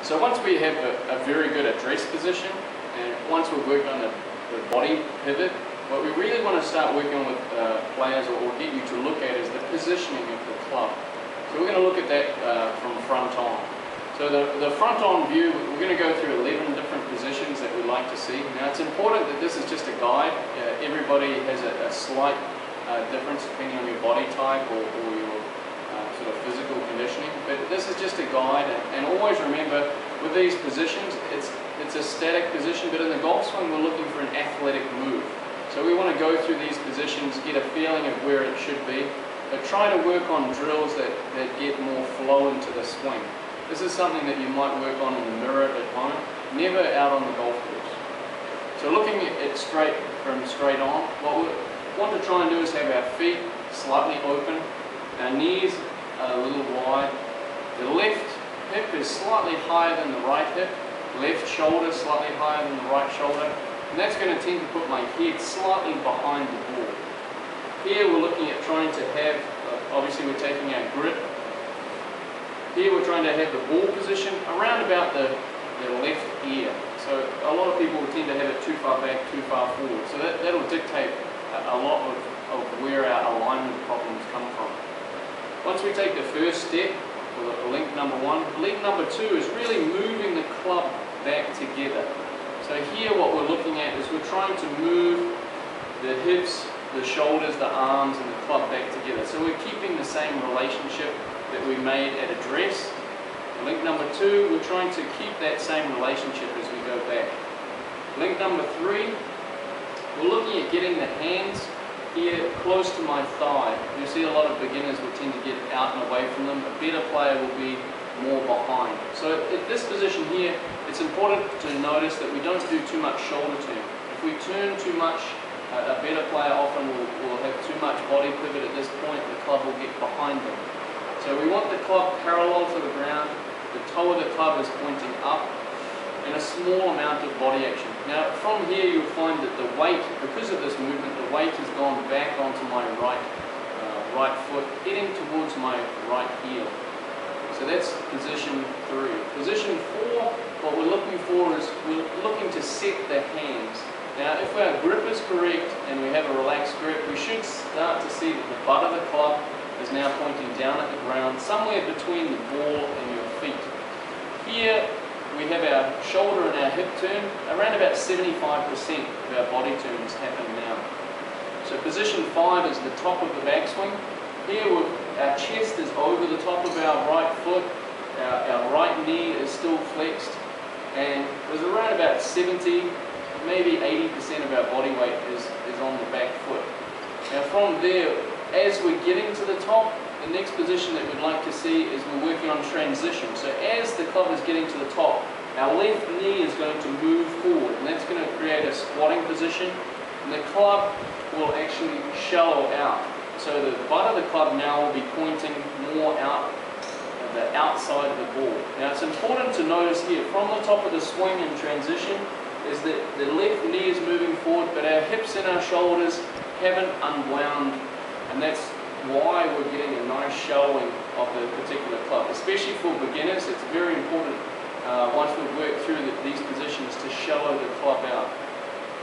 So once we have a very good address position, and once we've worked on the body pivot, what we really want to start working on with players or get you to look at is the positioning of the club. So we're going to look at that from front on. So the front on view, we're going to go through 11 different positions that we like to see. Now it's important that this is just a guide. Everybody has a slight difference depending on your body type or your sort of physical conditioning, but this is just a guide, and always remember with these positions it's a static position, but in the golf swing we're looking for an athletic move. So we want to go through these positions, get a feeling of where it should be, but try to work on drills that get more flow into the swing. This is something that you might work on in the mirror at home, never out on the golf course. So looking at straight on, what we want to try and do is have our feet slightly open, our knees a little wide. The left hip is slightly higher than the right hip, left shoulder slightly higher than the right shoulder, and that's going to tend to put my head slightly behind the ball. Here we're looking at trying to have, obviously we're taking our grip. Here we're trying to have the ball position around about the left ear. So a lot of people will tend to have it too far back, too far forward. So that'll dictate a lot of where our alignment problems come from. Once we take the first step, link number one, link number two is really moving the club back together. So here what we're looking at is we're trying to move the hips, the shoulders, the arms and the club back together. So we're keeping the same relationship that we made at address. Link number two, we're trying to keep that same relationship as we go back. Link number three, we're looking at getting the hands here close to my thigh. You see a lot of beginners will tend to get out and away from them. A better player will be more behind. So at this position here, it's important to notice that we don't do too much shoulder turn. If we turn too much, a better player often will have too much body pivot at this point, the club will get behind them. So we want the club parallel to the ground, the toe of the club is pointing up, and a small amount of body action. Now from here you'll find that the weight, because of this movement, the weight has gone back onto my right foot, heading towards my right heel. So that's position three. Position four, what we're looking for is we're looking to set the hands. Now if our grip is correct and we have a relaxed grip, we should start to see that the butt of the club is now pointing down at the ground, somewhere between the ball and your feet. Here we have our shoulder and our hip turn, around about 75% of our body turns happen now. So position five is the top of the backswing. Here our chest is over the top of our right foot, our right knee is still flexed, and there's around about 70, maybe 80% of our body weight is on the back foot. Now from there, as we're getting to the top, the next position that we'd like to see is we're working on transition. So as the club is getting to the top, our left knee is going to move forward, and that's going to create a squatting position, and the club will actually shallow out. So the butt of the club now will be pointing more out, the outside of the ball. Now it's important to notice here, from the top of the swing and transition, is that the left knee is moving forward, but our hips and our shoulders haven't unwound, and that's why we're getting a nice shallowing of the particular club. Especially for beginners, it's very important once we've worked through these positions to shallow the club out.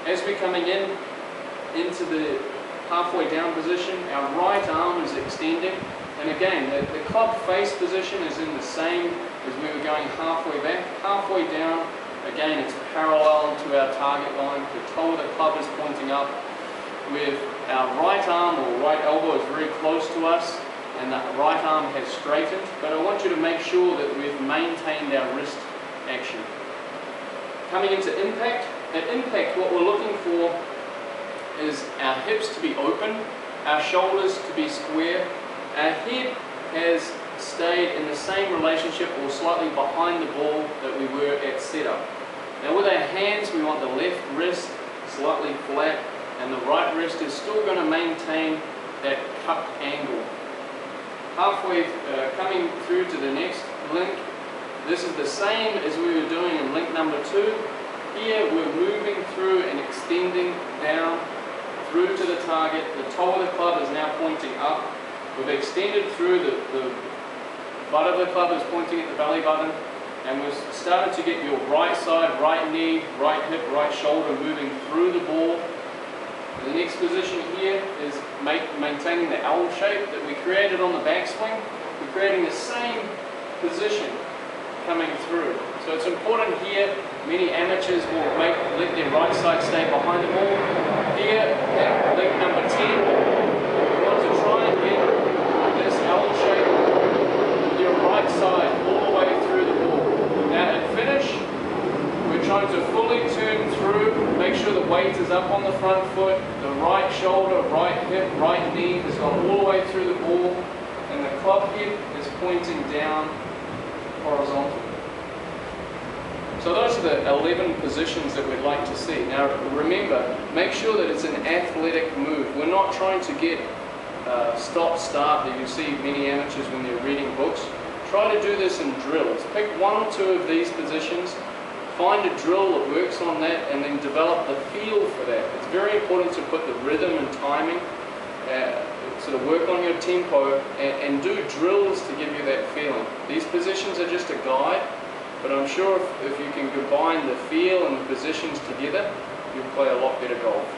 As we're coming into the halfway down position, our right arm is extending, and again the club face position is in the same as we were going halfway back. Halfway down, again it's parallel to our target line, the toe of the club is pointing up, with our right arm or right elbow is very close to us, and the right arm has straightened, but I want you to make sure that we've maintained our wrist action. Coming into impact, at impact what we're looking for is our hips to be open, our shoulders to be square, our head has stayed in the same relationship or slightly behind the ball that we were at setup. Now with our hands we want the left wrist slightly flat, and the right wrist is still going to maintain that cupped angle. Halfway coming through to the next link, this is the same as we were doing in link number 2. Here we're moving through and extending down through to the target. The toe of the club is now pointing up. We've extended through, the butt of the club is pointing at the belly button. And we've started to get your right side, right knee, right hip, right shoulder moving through the ball. The next position here is maintaining the L shape that we created on the backswing. We're creating the same position coming through. So it's important here, many amateurs will let their right side stay behind the ball. Here, at leg number 10, we want to try and get this L shape with your right side all the way through the ball. Now at finish, we're trying to fully turn through, make sure the weight is up on the front foot, the right shoulder, right hip, right knee has gone all the way through the ball, and the club head is pointing down horizontal. So those are the 11 positions that we'd like to see. Now remember, make sure that it's an athletic move. We're not trying to get stop-start that you see many amateurs when they're reading books. Try to do this in drills. Pick one or two of these positions, find a drill that works on that, and then develop the feel for that. It's very important to put the rhythm and timing, sort of work on your tempo, and do drills to give you that feeling. These positions are just a guide, but I'm sure if you can combine the feel and the positions together, you'll play a lot better golf.